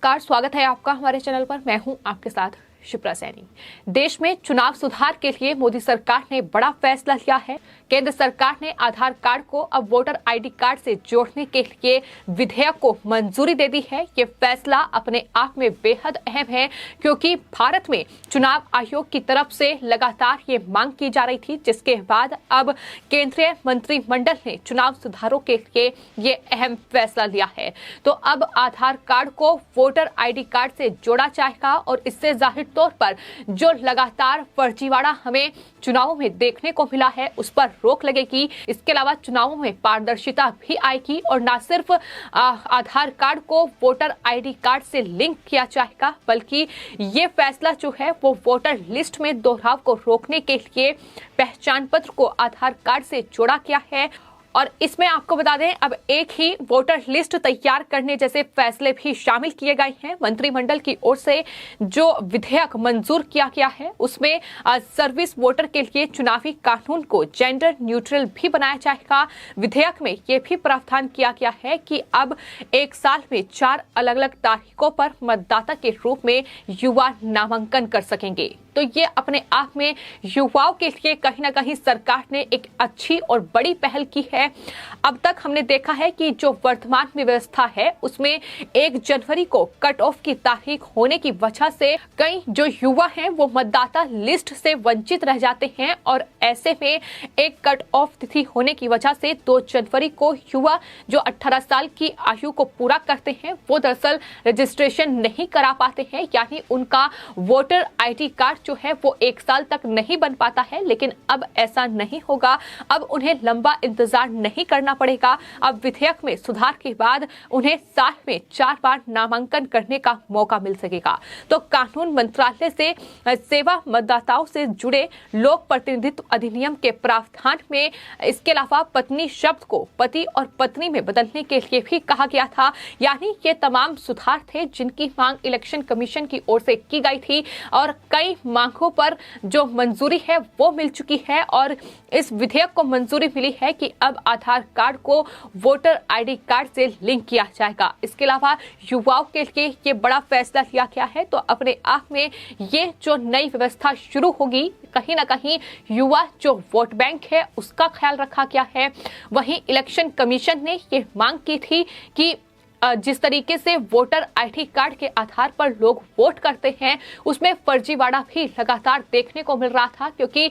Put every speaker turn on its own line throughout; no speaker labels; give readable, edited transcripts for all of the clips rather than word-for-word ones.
नमस्कार, स्वागत है आपका हमारे चैनल पर। मैं हूं आपके साथ शिप्रा सैनी। देश में चुनाव सुधार के लिए मोदी सरकार ने बड़ा फैसला लिया है। केंद्र सरकार ने आधार कार्ड को अब वोटर आईडी कार्ड से जोड़ने के लिए विधेयक को मंजूरी दे दी है। ये फैसला अपने आप में बेहद अहम है, क्योंकि भारत में चुनाव आयोग की तरफ से लगातार ये मांग की जा रही थी, जिसके बाद अब केंद्रीय मंत्रिमंडल ने चुनाव सुधारों के लिए ये अहम फैसला लिया है। तो अब आधार कार्ड को वोटर आईडी कार्ड से जोड़ा जाएगा और इससे जाहिर तौर पर जो लगातार फर्जीवाड़ा हमें चुनावों में देखने को मिला है, उस पर रोक लगेगी। इसके अलावा चुनावों में पारदर्शिता भी आएगी और न सिर्फ आधार कार्ड को वोटर आईडी कार्ड से लिंक किया जाएगा, बल्कि ये फैसला जो है वो वोटर लिस्ट में दोहराव को रोकने के लिए पहचान पत्र को आधार कार्ड से जोड़ा गया है। और इसमें आपको बता दें, अब एक ही वोटर लिस्ट तैयार करने जैसे फैसले भी शामिल किए गए हैं। मंत्रिमंडल की ओर से जो विधेयक मंजूर किया गया है, उसमें सर्विस वोटर के लिए चुनावी कानून को जेंडर न्यूट्रल भी बनाया जाएगा। विधेयक में यह भी प्रावधान किया गया है कि अब एक साल में 4 अलग अलग तारीखों पर मतदाता के रूप में युवा नामांकन कर सकेंगे। तो ये अपने आप में युवाओं के लिए कहीं ना कहीं सरकार ने एक अच्छी और बड़ी पहल की है। अब तक हमने देखा है कि जो वर्तमान में व्यवस्था है, उसमें 1 जनवरी को कट ऑफ की तारीख होने की वजह से कई जो युवा हैं वो मतदाता लिस्ट से वंचित रह जाते हैं। और ऐसे में एक कट ऑफ तिथि होने की वजह से 2 जनवरी को युवा जो 18 साल की आयु को पूरा करते हैं, वो दरअसल रजिस्ट्रेशन नहीं करा पाते हैं, यानी उनका वोटर आईडी कार्ड जो है वो 1 साल तक नहीं बन पाता है। लेकिन अब ऐसा नहीं होगा, अब उन्हें लंबा इंतजार नहीं करना पड़ेगा। अब विधेयक में सुधार के बाद उन्हें साल में 4 बार नामांकन करने का मौका मिल सकेगा। तो कानून मंत्रालय से सेवा मतदाताओं से जुड़े लोक प्रतिनिधित्व अधिनियम के प्रावधान में इसके अलावा पत्नी शब्द को पति और पत्नी में बदलने के लिए भी कहा गया था। यानी ये तमाम सुधार थे जिनकी मांग इलेक्शन कमीशन की ओर से की गई थी और कई मांगों पर जो मंजूरी है वो मिल चुकी है। और इस विधेयक को मंजूरी मिली है कि अब आधार कार्ड को वोटर आईडी कार्ड से लिंक किया जाएगा। इसके अलावा युवाओं के लिए ये बड़ा फैसला लिया गया है। तो अपने आप में ये जो नई व्यवस्था शुरू होगी, कहीं ना कहीं युवा जो वोट बैंक है उसका ख्याल रखा गया है। वहीं इलेक्शन कमीशन ने ये मांग की थी कि जिस तरीके से वोटर आईडी कार्ड के आधार पर लोग वोट करते हैं, उसमें फर्जीवाड़ा भी लगातार देखने को मिल रहा था, क्योंकि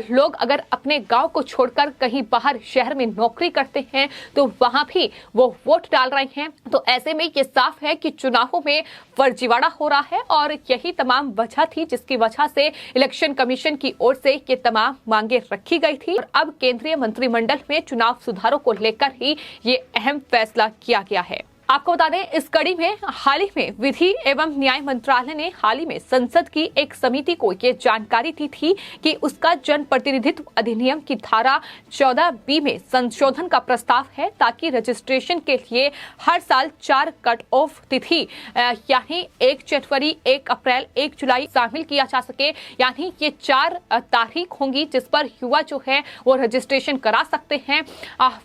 लोग अगर अपने गांव को छोड़कर कहीं बाहर शहर में नौकरी करते हैं तो वहां भी वो वोट डाल रहे हैं। तो ऐसे में ये साफ है कि चुनावों में फर्जीवाड़ा हो रहा है और यही तमाम वजह थी जिसकी वजह से इलेक्शन कमीशन की ओर से ये तमाम मांगे रखी गई थी। और अब केंद्रीय मंत्रिमंडल में चुनाव सुधारों को लेकर ही ये अहम फैसला किया गया है। आपको बता दें, इस कड़ी में हाल ही में विधि एवं न्याय मंत्रालय ने हाल ही में संसद की एक समिति को ये जानकारी दी थी कि उसका जन प्रतिनिधित्व अधिनियम की धारा 14B में संशोधन का प्रस्ताव है, ताकि रजिस्ट्रेशन के लिए हर साल 4 कट ऑफ तिथि यानी 1 जनवरी, 1 अप्रैल, 1 जुलाई शामिल किया जा सके। यानी ये 4 तारीख होंगी जिस पर युवा जो है वो रजिस्ट्रेशन करा सकते हैं।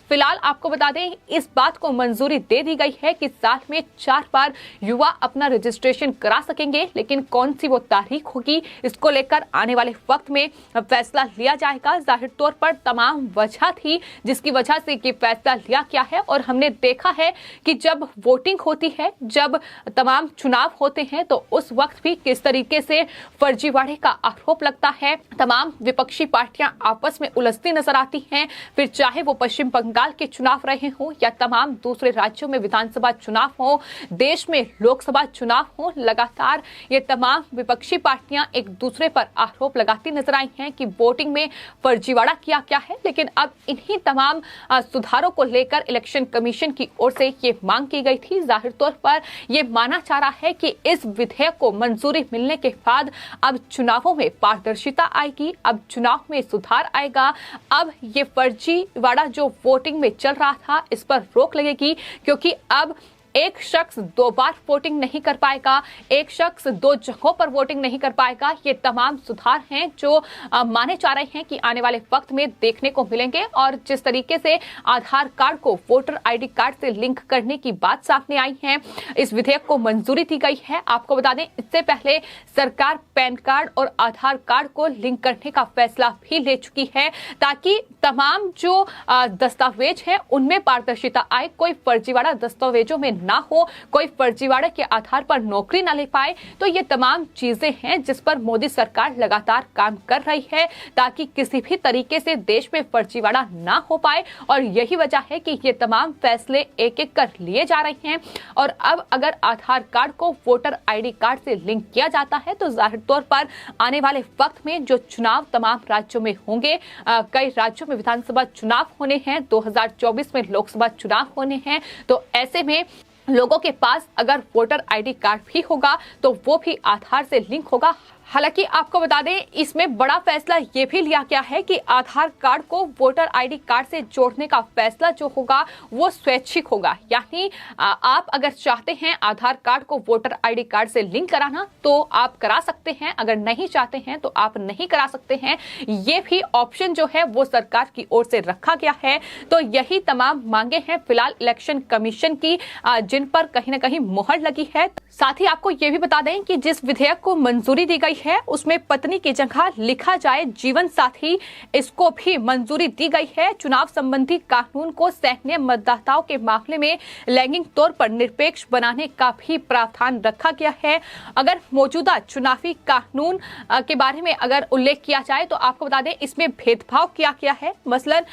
फिलहाल आपको बता दें, इस बात को मंजूरी दे दी गई है कि साल में 4 बार युवा अपना रजिस्ट्रेशन करा सकेंगे। लेकिन कौन सी वो तारीख होगी, इसको लेकर आने वाले वक्त में फैसला लिया जाएगा। जाहिर तौर पर तमाम वजह थी जिसकी वजह से ये फैसला लिया गया है। और हमने देखा है कि जब वोटिंग होती है, जब तमाम चुनाव होते हैं, तो उस वक्त भी किस तरीके से फर्जीवाड़े का आरोप लगता है। तमाम विपक्षी पार्टियां आपस में उलझती नजर आती हैं, फिर चाहे वो पश्चिम बंगाल के चुनाव रहे हों या तमाम दूसरे राज्यों में विधानसभा चुनाव हो, देश में लोकसभा चुनाव हो, लगातार ये तमाम विपक्षी पार्टियां एक दूसरे पर आरोप लगाती नजर आई हैं कि वोटिंग में फर्जीवाड़ा किया गया है। लेकिन अब इन्हीं तमाम सुधारों को लेकर इलेक्शन कमीशन की ओर से ये मांग की गई थी। जाहिर तौर पर ये माना जा रहा है कि इस विधेयक को मंजूरी मिलने के बाद अब चुनावों में पारदर्शिता आएगी, अब चुनाव में सुधार आएगा। अब ये फर्जीवाड़ा जो वोटिंग में चल रहा था, इस पर रोक लगेगी, क्योंकि अब एक शख्स 2 बार वोटिंग नहीं कर पाएगा, एक शख्स 2 जगहों पर वोटिंग नहीं कर पाएगा। ये तमाम सुधार हैं जो माने जा रहे हैं कि आने वाले वक्त में देखने को मिलेंगे। और जिस तरीके से आधार कार्ड को वोटर आईडी कार्ड से लिंक करने की बात सामने आई है, इस विधेयक को मंजूरी दी गई है। आपको बता दें, इससे पहले सरकार पैन कार्ड और आधार कार्ड को लिंक करने का फैसला भी ले चुकी है, ताकि तमाम जो दस्तावेज हैं उनमें पारदर्शिता आए, कोई फर्जीवाड़ा दस्तावेजों में ना हो, कोई फर्जीवाड़ा के आधार पर नौकरी ना ले पाए। तो ये तमाम चीजें हैं जिस पर मोदी सरकार लगातार काम कर रही है, ताकि किसी भी तरीके से देश में फर्जीवाड़ा ना हो पाए। और यही वजह है कि ये तमाम फैसले एक एक कर लिए जा रहे हैं। और अब अगर आधार कार्ड को वोटर आईडी कार्ड से लिंक किया जाता है तो जाहिर तौर पर आने वाले वक्त में जो चुनाव तमाम राज्यों में होंगे, कई राज्यों में विधानसभा चुनाव होने हैं, 2024 में लोकसभा चुनाव होने हैं, तो ऐसे में लोगों के पास अगर वोटर आईडी कार्ड भी होगा तो वो भी आधार से लिंक होगा। हालांकि आपको बता दें, इसमें बड़ा फैसला ये भी लिया गया है कि आधार कार्ड को वोटर आईडी कार्ड से जोड़ने का फैसला जो होगा वो स्वैच्छिक होगा। यानी आप अगर चाहते हैं आधार कार्ड को वोटर आईडी कार्ड से लिंक कराना तो आप करा सकते हैं, अगर नहीं चाहते हैं तो आप नहीं करा सकते हैं। ये भी ऑप्शन जो है वो सरकार की ओर से रखा गया है। तो यही तमाम मांगे हैं फिलहाल इलेक्शन कमीशन की, जिन पर कहीं ना कहीं मुहर लगी है। साथ ही आपको ये भी बता दें कि जिस विधेयक को मंजूरी दी गई है उसमें पत्नी की जगह लिखा जाए जीवन साथी, इसको भी मंजूरी दी गई है। चुनाव संबंधी कानून को सैन्य मतदाताओं के मामले में लैंगिक तौर पर निरपेक्ष बनाने का भी प्रावधान रखा गया है। अगर मौजूदा चुनावी कानून के बारे में अगर उल्लेख किया जाए तो आपको बता दें, इसमें भेदभाव किया गया है। मसलन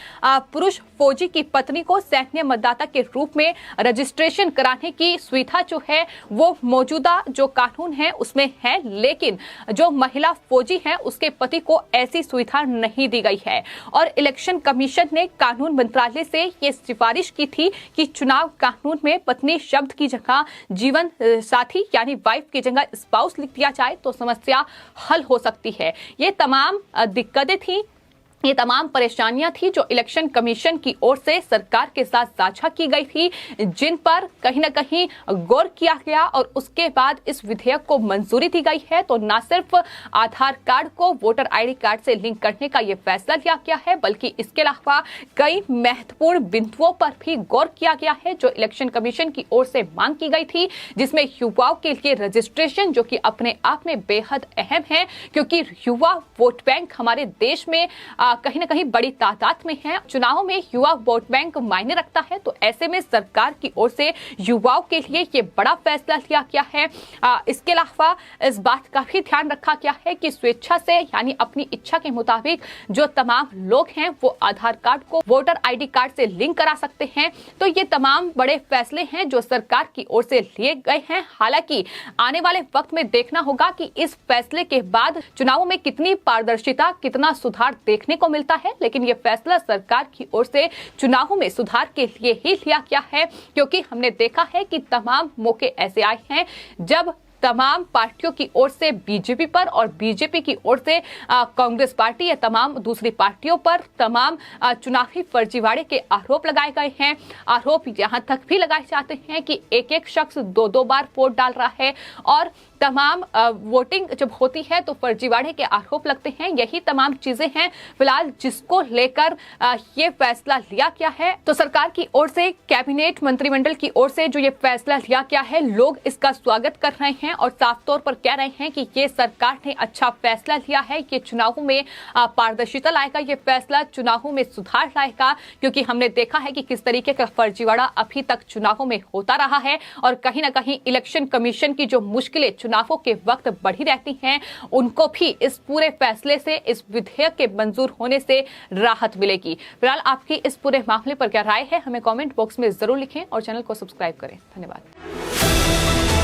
पुरुष फौजी की पत्नी को सैन्य मतदाता के रूप में रजिस्ट्रेशन कराने की सुविधा जो है वो मौजूदा जो कानून है उसमें है, लेकिन जो महिला फौजी है उसके पति को ऐसी सुविधा नहीं दी गई है। और इलेक्शन कमीशन ने कानून मंत्रालय से ये सिफारिश की थी कि चुनाव कानून में पत्नी शब्द की जगह जीवन साथी यानी वाइफ की जगह स्पाउस लिख दिया जाए तो समस्या हल हो सकती है। ये तमाम दिक्कतें थी, ये तमाम परेशानियां थी जो इलेक्शन कमीशन की ओर से सरकार के साथ साझा की गई थी, जिन पर कहीं ना कहीं गौर किया गया और उसके बाद इस विधेयक को मंजूरी दी गई है। तो न सिर्फ आधार कार्ड को वोटर आईडी कार्ड से लिंक करने का ये फैसला लिया गया है, बल्कि इसके अलावा कई महत्वपूर्ण बिंदुओं पर भी गौर किया गया है जो इलेक्शन कमीशन की ओर से मांग की गई थी, जिसमें युवाओं के लिए रजिस्ट्रेशन जो कि अपने आप में बेहद अहम है, क्योंकि युवा वोट बैंक हमारे देश में कहीं ना कहीं बड़ी तादाद में है। चुनाव में युवा वोट बैंक मायने रखता है, तो ऐसे में सरकार की ओर से युवाओं के लिए ये बड़ा फैसला लिया गया है। इसके अलावा इस बात का भी ध्यान रखा गया है कि स्वेच्छा से यानी अपनी इच्छा के मुताबिक जो तमाम लोग हैं वो आधार कार्ड को वोटर आईडी कार्ड से लिंक करा सकते हैं। तो ये तमाम बड़े फैसले हैं जो सरकार की ओर से लिए गए हैं। हालांकि आने वाले वक्त में देखना होगा कि इस फैसले के बाद चुनावों में कितनी पारदर्शिता, कितना सुधार देखने को मिलता है, लेकिन यह फैसला सरकार की ओर से चुनावों में सुधार के लिए ही लिया गया है, क्योंकि हमने देखा है कि तमाम मौके ऐसे आए हैं जब तमाम पार्टियों की ओर से बीजेपी पर और बीजेपी की ओर से कांग्रेस पार्टी या तमाम दूसरी पार्टियों पर तमाम चुनावी फर्जीवाड़े के आरोप लगाए गए हैं। आरोप यहां तक भी लगाए जाते हैं कि एक एक शख्स 2-2 बार वोट डाल रहा है और तमाम वोटिंग जब होती है तो फर्जीवाड़े के आरोप लगते हैं। यही तमाम चीजें हैं फिलहाल जिसको लेकर ये फैसला लिया गया है। तो सरकार की ओर से, कैबिनेट मंत्रिमंडल की ओर से जो ये फैसला लिया गया है, लोग इसका स्वागत कर रहे हैं और साफ तौर पर कह रहे हैं कि ये सरकार ने अच्छा फैसला लिया है। ये चुनावों में पारदर्शिता लाएगा, ये फैसला चुनावों में सुधार लाएगा, क्योंकि हमने देखा है कि किस तरीके का फर्जीवाड़ा अभी तक चुनावों में होता रहा है और कहीं ना कहीं इलेक्शन कमीशन की जो मुश्किलें चुनावों के वक्त बढ़ी रहती हैं, उनको भी इस पूरे फैसले से, इस विधेयक के मंजूर होने से राहत मिलेगी। फिलहाल आपकी इस पूरे मामले पर क्या राय है, हमें कमेंट बॉक्स में जरूर लिखें और चैनल को सब्सक्राइब करें। धन्यवाद।